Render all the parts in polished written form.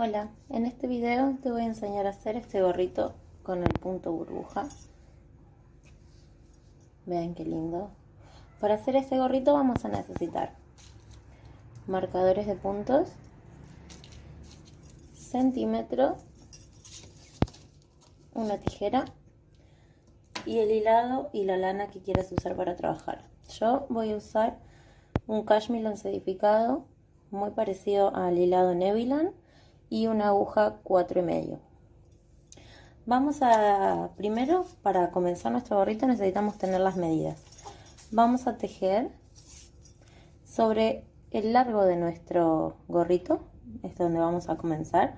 Hola, en este video te voy a enseñar a hacer este gorrito con el punto burbuja. Vean qué lindo. Para hacer este gorrito vamos a necesitar marcadores de puntos, centímetro, una tijera y el hilado y la lana que quieras usar para trabajar. Yo voy a usar un cashmere lancedificado muy parecido al hilado Nevilan y una aguja 4,5. Vamos a, primero, para comenzar nuestro gorrito necesitamos tener las medidas. Vamos a tejer sobre el largo de nuestro gorrito, es donde vamos a comenzar.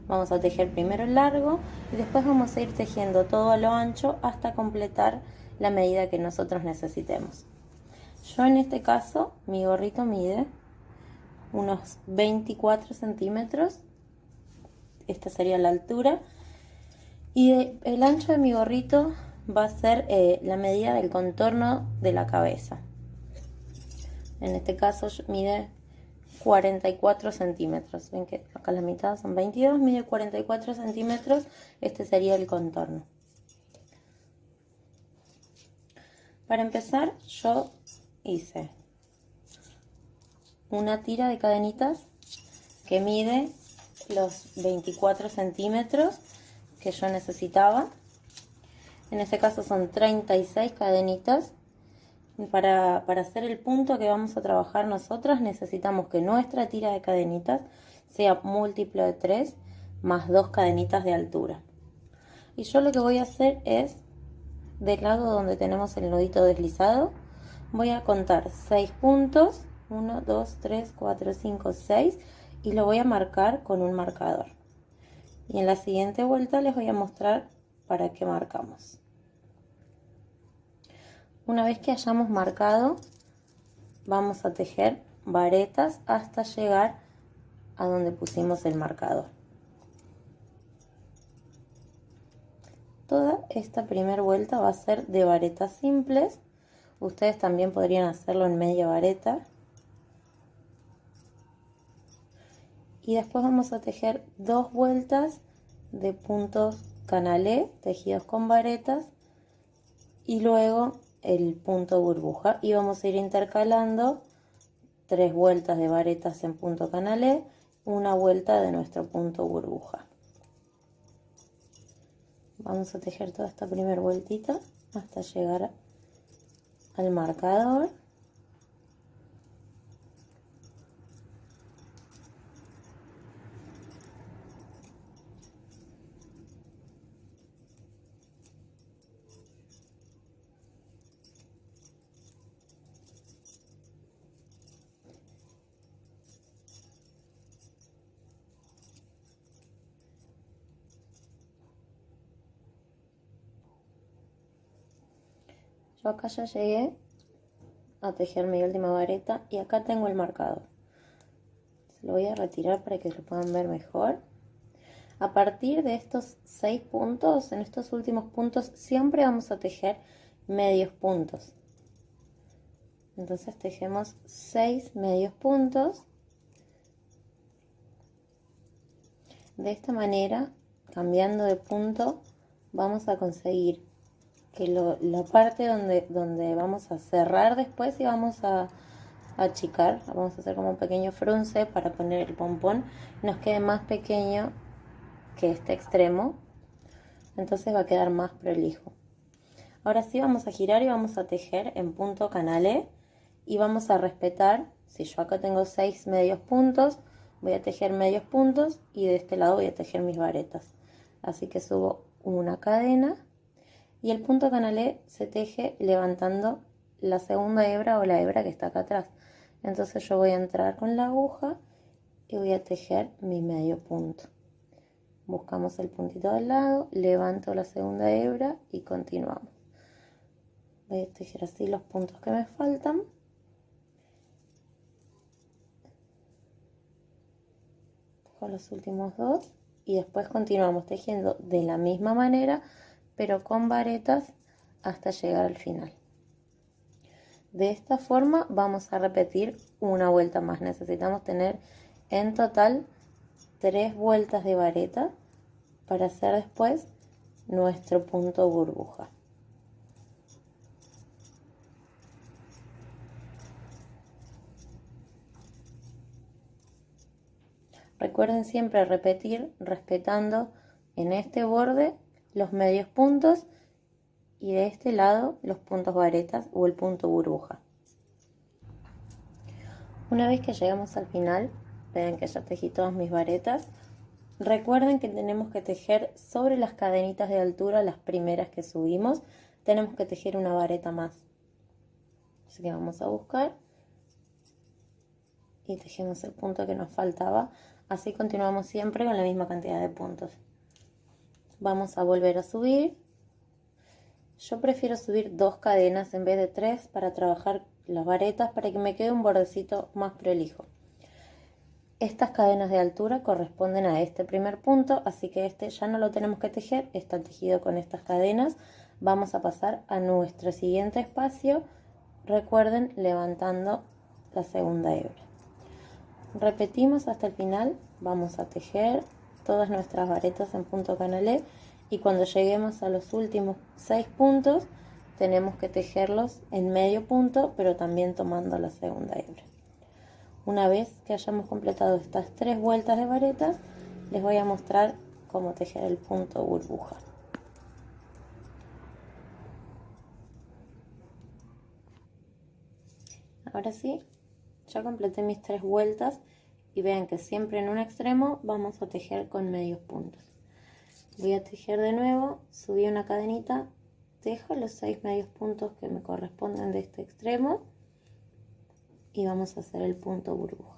Vamos a tejer primero el largo y después vamos a ir tejiendo todo a lo ancho hasta completar la medida que nosotros necesitemos. Yo en este caso, mi gorrito mide unos 24 centímetros, esta sería la altura. Y el ancho de mi gorrito va a ser la medida del contorno de la cabeza. En este caso mide 44 centímetros. Ven que acá la mitad son 22, mide 44 centímetros. Este sería el contorno. Para empezar, yo hice una tira de cadenitas que mide los 24 centímetros que yo necesitaba. En este caso son 36 cadenitas. Para hacer el punto que vamos a trabajar nosotras necesitamos que nuestra tira de cadenitas sea múltiplo de 3 más 2 cadenitas de altura. Y yo lo que voy a hacer es, del lado donde tenemos el nudito deslizado, voy a contar 6 puntos, 1, 2, 3, 4, 5, 6, y lo voy a marcar con un marcador. Y en la siguiente vuelta les voy a mostrar para qué marcamos. Una vez que hayamos marcado, vamos a tejer varetas hasta llegar a donde pusimos el marcador. Toda esta primera vuelta va a ser de varetas simples. Ustedes también podrían hacerlo en media vareta. Y después vamos a tejer 2 vueltas de puntos canalé tejidos con varetas y luego el punto burbuja, y vamos a ir intercalando 3 vueltas de varetas en punto canalé, una vuelta de nuestro punto burbuja. Vamos a tejer toda esta primera vueltita hasta llegar al marcador. Yo acá ya llegué a tejer mi última vareta y acá tengo el marcador. Se lo voy a retirar para que lo puedan ver mejor. A partir de estos 6 puntos, en estos últimos puntos siempre vamos a tejer medios puntos. Entonces tejemos 6 medios puntos. De esta manera, cambiando de punto, vamos a conseguir que la parte donde vamos a cerrar después y vamos a achicar, vamos a hacer como un pequeño frunce para poner el pompón, nos quede más pequeño que este extremo, entonces va a quedar más prolijo. Ahora sí vamos a girar y vamos a tejer en punto canalé y vamos a respetar, si yo acá tengo 6 medios puntos, voy a tejer medios puntos y de este lado voy a tejer mis varetas. Así que subo una cadena y el punto canalé se teje levantando la segunda hebra o la hebra que está acá atrás. Entonces yo voy a entrar con la aguja y voy a tejer mi medio punto. Buscamos el puntito del lado, levanto la segunda hebra y continuamos. Voy a tejer así los puntos que me faltan. Tejo los últimos 2 y después continuamos tejiendo de la misma manera, pero con varetas hasta llegar al final. De esta forma vamos a repetir una vuelta más. Necesitamos tener en total 3 vueltas de vareta para hacer después nuestro punto burbuja. Recuerden siempre repetir respetando en este borde los medios puntos y de este lado los puntos varetas o el punto burbuja. Una vez que llegamos al final, vean que ya tejí todas mis varetas. Recuerden que tenemos que tejer sobre las cadenitas de altura, las primeras que subimos, tenemos que tejer una vareta más. Así que vamos a buscar y tejemos el punto que nos faltaba. Así continuamos siempre con la misma cantidad de puntos. Vamos a volver a subir. Yo prefiero subir 2 cadenas en vez de 3 para trabajar las varetas para que me quede un bordecito más prolijo. Estas cadenas de altura corresponden a este primer punto, así que este ya no lo tenemos que tejer, está tejido con estas cadenas. Vamos a pasar a nuestro siguiente espacio, recuerden levantando la segunda hebra. Repetimos hasta el final, vamos a tejer todas nuestras varetas en punto canalé y cuando lleguemos a los últimos 6 puntos tenemos que tejerlos en medio punto, pero también tomando la segunda hebra. Una vez que hayamos completado estas 3 vueltas de varetas, les voy a mostrar cómo tejer el punto burbuja. Ahora sí, ya completé mis 3 vueltas y vean que siempre en un extremo vamos a tejer con medios puntos. Voy a tejer de nuevo, subí una cadenita, tejo los 6 medios puntos que me corresponden de este extremo y vamos a hacer el punto burbuja.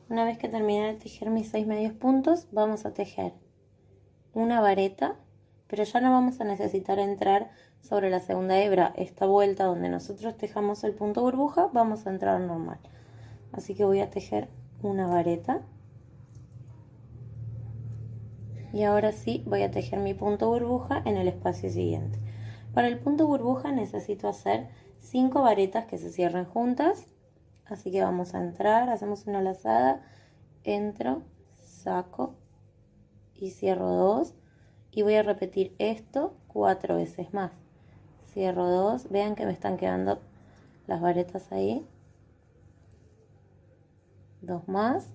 Una vez que terminé de tejer mis 6 medios puntos, vamos a tejer una vareta, pero ya no vamos a necesitar entrar sobre la segunda hebra. Esta vuelta donde nosotros tejamos el punto burbuja, vamos a entrar normal. Así que voy a tejer una vareta. Y ahora sí voy a tejer mi punto burbuja en el espacio siguiente. Para el punto burbuja necesito hacer 5 varetas que se cierren juntas. Así que vamos a entrar, hacemos una lazada, entro, saco y cierro 2. Y voy a repetir esto 4 veces más. Cierro 2, vean que me están quedando las varetas ahí. 2 más.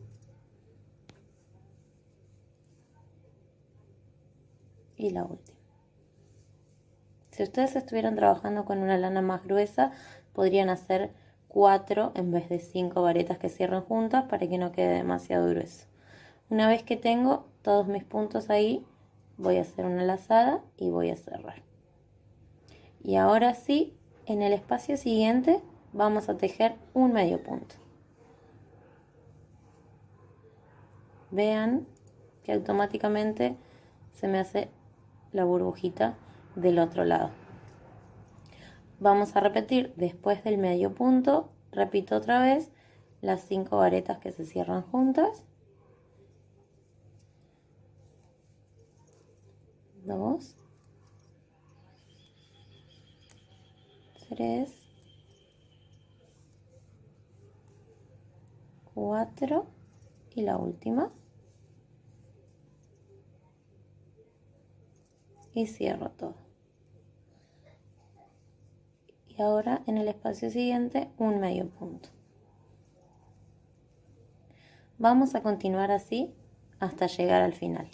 Y la última. Si ustedes estuvieran trabajando con una lana más gruesa, podrían hacer 4 en vez de 5 varetas que cierran juntas para que no quede demasiado grueso. Una vez que tengo todos mis puntos ahí, voy a hacer una lazada y voy a cerrar. Y ahora sí, en el espacio siguiente vamos a tejer un medio punto. Vean que automáticamente se me hace la burbujita del otro lado. Vamos a repetir después del medio punto, repito otra vez las 5 varetas que se cierran juntas. 2, 3, 4 y la última. Y cierro todo. Y ahora en el espacio siguiente un medio punto. Vamos a continuar así hasta llegar al final.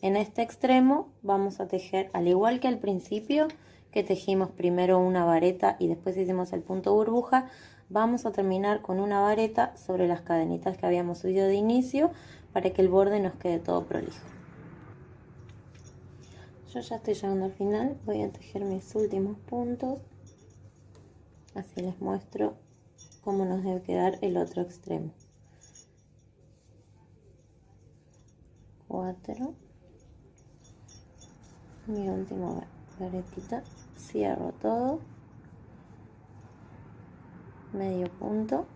En este extremo vamos a tejer al igual que al principio, que tejimos primero una vareta y después hicimos el punto burbuja, vamos a terminar con una vareta sobre las cadenitas que habíamos subido de inicio para que el borde nos quede todo prolijo. Yo ya estoy llegando al final, voy a tejer mis últimos puntos, así les muestro cómo nos debe quedar el otro extremo. 4, mi última varetita, cierro todo, medio punto,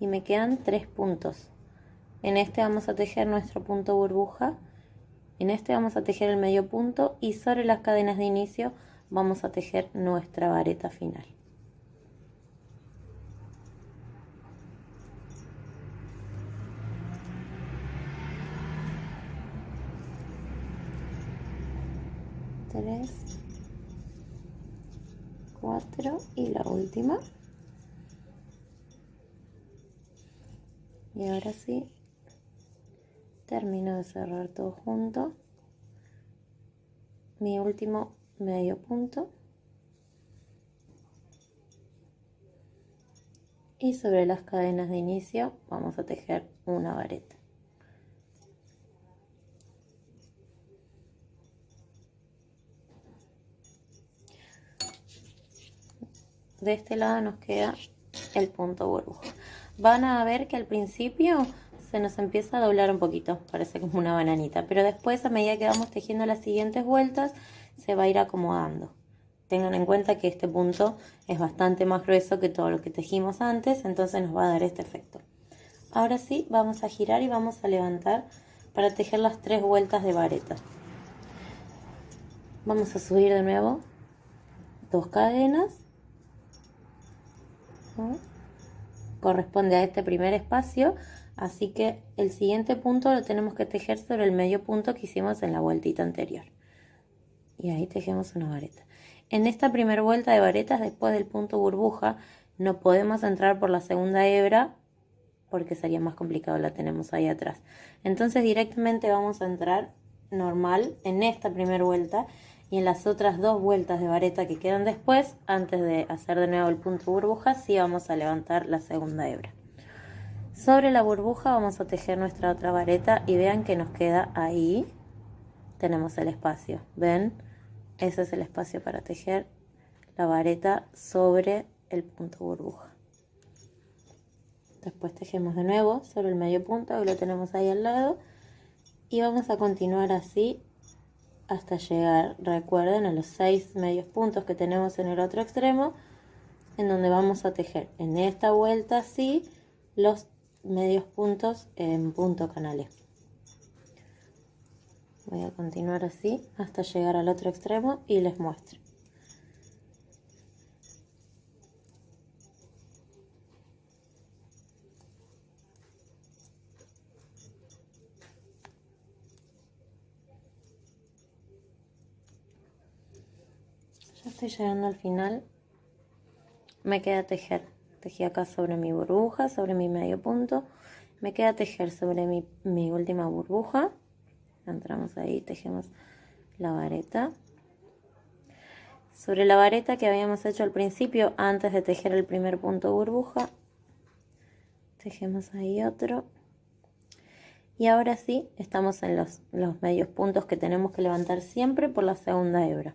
y me quedan 3 puntos. En este vamos a tejer nuestro punto burbuja, en este vamos a tejer el medio punto y sobre las cadenas de inicio vamos a tejer nuestra vareta final. Tres, 4 y la última. Y ahora sí, termino de cerrar todo junto. Mi último medio punto. Y sobre las cadenas de inicio vamos a tejer una vareta. De este lado nos queda el punto burbuja. Van a ver que al principio se nos empieza a doblar un poquito, parece como una bananita, pero después a medida que vamos tejiendo las siguientes vueltas se va a ir acomodando. Tengan en cuenta que este punto es bastante más grueso que todo lo que tejimos antes, entonces nos va a dar este efecto. Ahora sí, vamos a girar y vamos a levantar para tejer las 3 vueltas de vareta. Vamos a subir de nuevo 2 cadenas. Corresponde a este primer espacio, así que el siguiente punto lo tenemos que tejer sobre el medio punto que hicimos en la vueltita anterior. Y ahí tejemos una vareta. En esta primera vuelta de varetas, después del punto burbuja, no podemos entrar por la segunda hebra porque sería más complicado, la tenemos ahí atrás. Entonces directamente vamos a entrar normal en esta primera vuelta y en las otras 2 vueltas de vareta que quedan después, antes de hacer de nuevo el punto burbuja, sí vamos a levantar la segunda hebra. Sobre la burbuja vamos a tejer nuestra otra vareta y vean que nos queda ahí, tenemos el espacio, ¿ven? Ese es el espacio para tejer la vareta sobre el punto burbuja. Después tejemos de nuevo sobre el medio punto, que lo tenemos ahí al lado, y vamos a continuar así hasta llegar, recuerden, a los 6 medios puntos que tenemos en el otro extremo, en donde vamos a tejer en esta vuelta así los medios puntos en punto canales. Voy a continuar así hasta llegar al otro extremo y les muestro. Ya estoy llegando al final. Me queda tejer. Tejí acá sobre mi burbuja, sobre mi medio punto. Me queda tejer sobre mi última burbuja. Entramos ahí, tejemos la vareta. Sobre la vareta que habíamos hecho al principio, antes de tejer el primer punto burbuja, tejemos ahí otro. Y ahora sí, estamos en los medios puntos que tenemos que levantar siempre por la segunda hebra.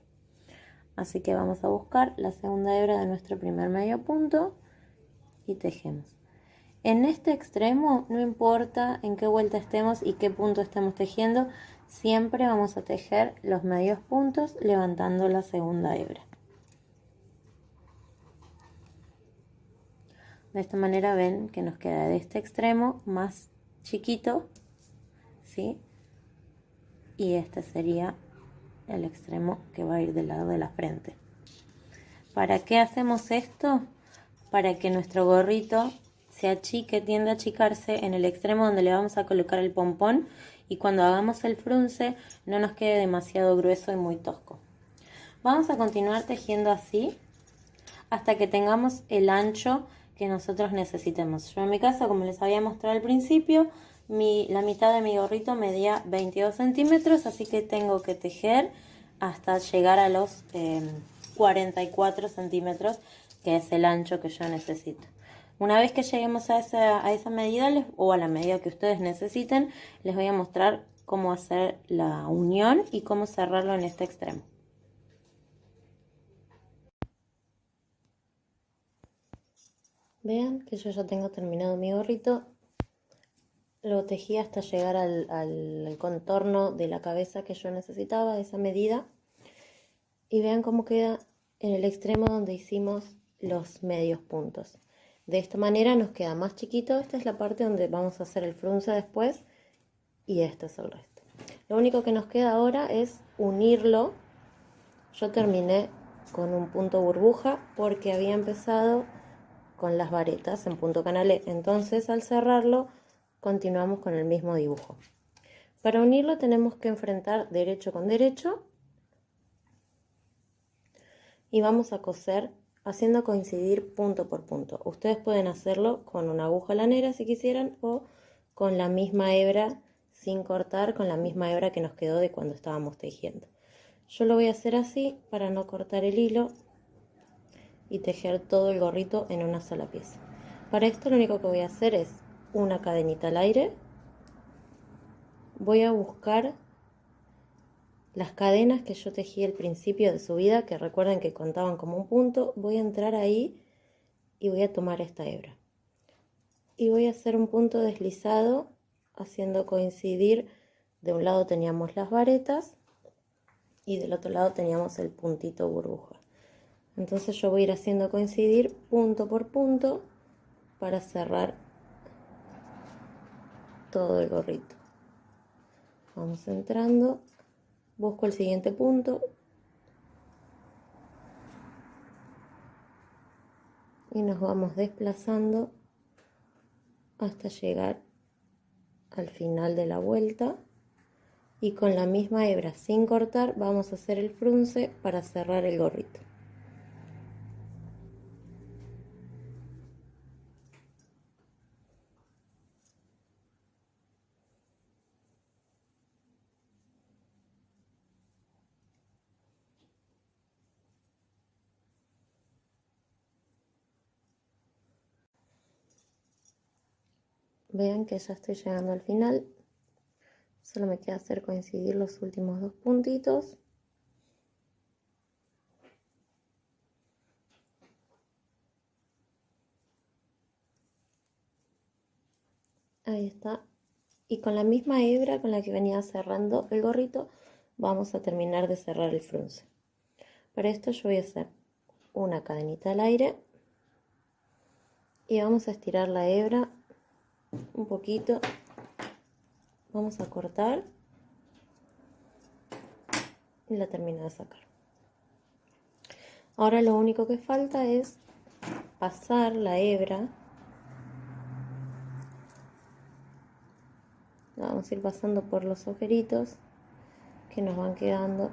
Así que vamos a buscar la segunda hebra de nuestro primer medio punto y tejemos. En este extremo, no importa en qué vuelta estemos y qué punto estemos tejiendo, siempre vamos a tejer los medios puntos levantando la segunda hebra. De esta manera ven que nos queda de este extremo más chiquito, ¿sí? Y este sería el extremo que va a ir del lado de la frente. ¿Para qué hacemos esto? Para que nuestro gorrito se achique, tiende a achicarse en el extremo donde le vamos a colocar el pompón y cuando hagamos el frunce no nos quede demasiado grueso y muy tosco. Vamos a continuar tejiendo así hasta que tengamos el ancho que nosotros necesitemos. Yo en mi caso, como les había mostrado al principio, la mitad de mi gorrito medía 22 centímetros, así que tengo que tejer hasta llegar a los 44 centímetros, que es el ancho que yo necesito. Una vez que lleguemos a esa medida, o a la medida que ustedes necesiten, les voy a mostrar cómo hacer la unión y cómo cerrarlo en este extremo. Vean que yo ya tengo terminado mi gorrito. Lo tejí hasta llegar al contorno de la cabeza que yo necesitaba, esa medida. Y vean cómo queda en el extremo donde hicimos los medios puntos. De esta manera nos queda más chiquito. Esta es la parte donde vamos a hacer el frunce después y este es el resto. Lo único que nos queda ahora es unirlo. Yo terminé con un punto burbuja porque había empezado con las varetas en punto canalé. Entonces al cerrarlo continuamos con el mismo dibujo. Para unirlo tenemos que enfrentar derecho con derecho y vamos a coser haciendo coincidir punto por punto. Ustedes pueden hacerlo con una aguja lanera si quisieran o con la misma hebra sin cortar, con la misma hebra que nos quedó de cuando estábamos tejiendo. Yo lo voy a hacer así para no cortar el hilo y tejer todo el gorrito en una sola pieza. Para esto lo único que voy a hacer es una cadenita al aire. Voy a buscar las cadenas que yo tejí al principio de subida, que recuerden que contaban como un punto. Voy a entrar ahí y voy a tomar esta hebra. Y voy a hacer un punto deslizado, haciendo coincidir. De un lado teníamos las varetas y del otro lado teníamos el puntito burbuja. Entonces yo voy a ir haciendo coincidir punto por punto para cerrar todo el gorrito. Vamos entrando, busco el siguiente punto y nos vamos desplazando hasta llegar al final de la vuelta y con la misma hebra sin cortar vamos a hacer el frunce para cerrar el gorrito. Vean que ya estoy llegando al final. Solo me queda hacer coincidir los últimos dos puntitos. Ahí está. Y con la misma hebra con la que venía cerrando el gorrito, vamos a terminar de cerrar el frunce. Para esto yo voy a hacer una cadenita al aire y vamos a estirar la hebra un poquito. Vamos a cortar y la termino de sacar. Ahora lo único que falta es pasar la hebra. La vamos a ir pasando por los agujeritos que nos van quedando.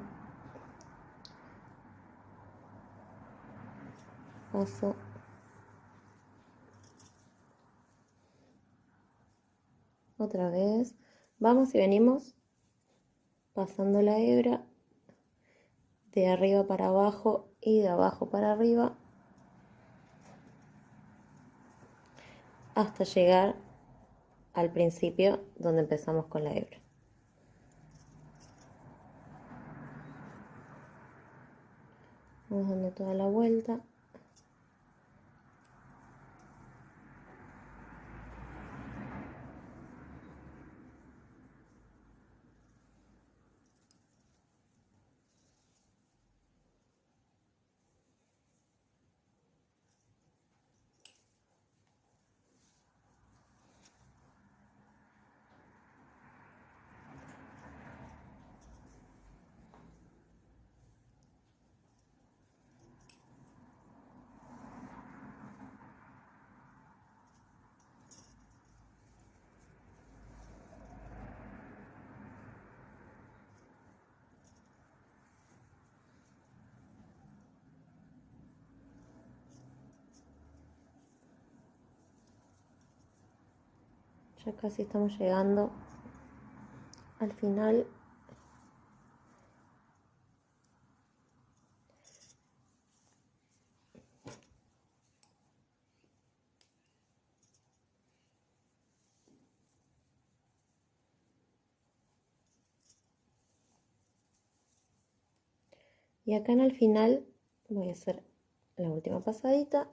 Paso. Otra vez. Vamos y venimos pasando la hebra de arriba para abajo y de abajo para arriba hasta llegar al principio donde empezamos con la hebra. Vamos dando toda la vuelta. Ya casi estamos llegando al final. Y acá en el final voy a hacer la última pasadita.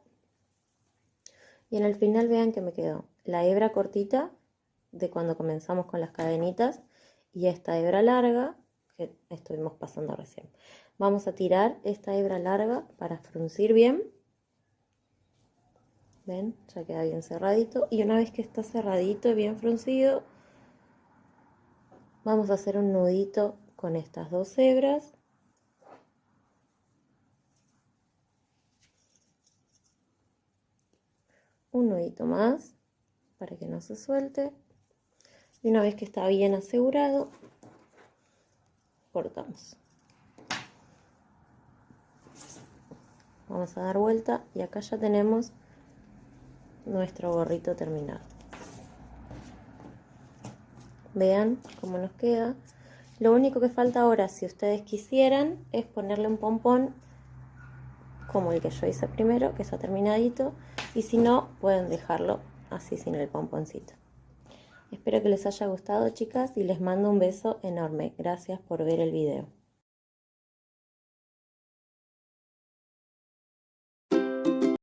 Y en el final vean que me quedó la hebra cortita de cuando comenzamos con las cadenitas y esta hebra larga que estuvimos pasando recién. Vamos a tirar esta hebra larga para fruncir bien. ¿Ven? Ya queda bien cerradito. Y una vez que está cerradito y bien fruncido, vamos a hacer un nudito con estas dos hebras. Un nudito más para que no se suelte. Y una vez que está bien asegurado, cortamos. Vamos a dar vuelta y acá ya tenemos nuestro gorrito terminado. Vean cómo nos queda. Lo único que falta ahora, si ustedes quisieran, es ponerle un pompón como el que yo hice primero, que está terminadito, y si no, pueden dejarlo así sin el pomponcito. Espero que les haya gustado, chicas, y les mando un beso enorme. Gracias por ver el video.